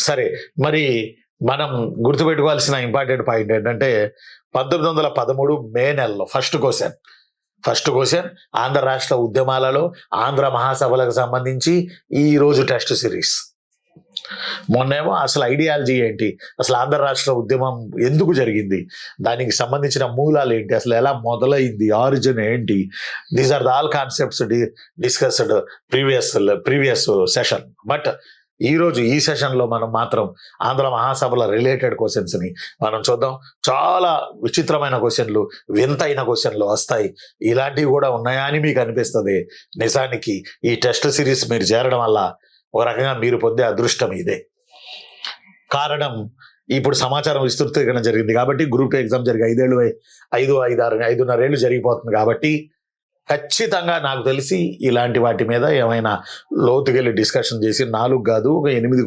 సరే. మరి మనం గుర్తుపెట్టుకోవాల్సిన ఇంపార్టెంట్ పాయింట్ ఏంటంటే 1913 మే నెలలో ఫస్ట్ క్వెషన్ ఆంధ్ర రాష్ట్ర ఉద్యమాలలో ఆంధ్ర మహాసభలకు సంబంధించి ఈరోజు టెస్ట్ సిరీస్. మొన్నేమో అసలు ఐడియాలజీ ఏంటి, అసలు ఆంధ్ర రాష్ట్ర ఉద్యమం ఎందుకు జరిగింది, దానికి సంబంధించిన మూలాలు ఏంటి, అసలు ఎలా మొదలైంది, ఆరిజిన్ ఏంటి, these are the all concepts discussed previous session. But ఈరోజు ఈ సెషన్లో మనం మాత్రం ఆంధ్ర మహాసభల రిలేటెడ్ క్వశ్చన్స్ని మనం చూద్దాం. చాలా విచిత్రమైన క్వశ్చన్లు, వింతైన క్వశ్చన్లు వస్తాయి. ఇలాంటివి కూడా ఉన్నాయా అని మీకు అనిపిస్తుంది. నిజానికి ఈ టెస్ట్ సిరీస్ మీరు చేరడం వల్ల ఒక రకంగా మీరు పొందే అదృష్టం ఇదే. కారణం, ఇప్పుడు సమాచారం విస్తృతీకరణ జరిగింది కాబట్టి గ్రూప్ 2 ఎగ్జామ్ జరిగి 5.5 ఏళ్ళు జరిగిపోతుంది కాబట్టి ఖచ్చితంగా నాకు తెలిసి ఇలాంటి వాటి మీద ఏమైనా లోతుకెళ్ళి డిస్కషన్ చేసి 4 కాదు ఒక 8 క్వశ్చన్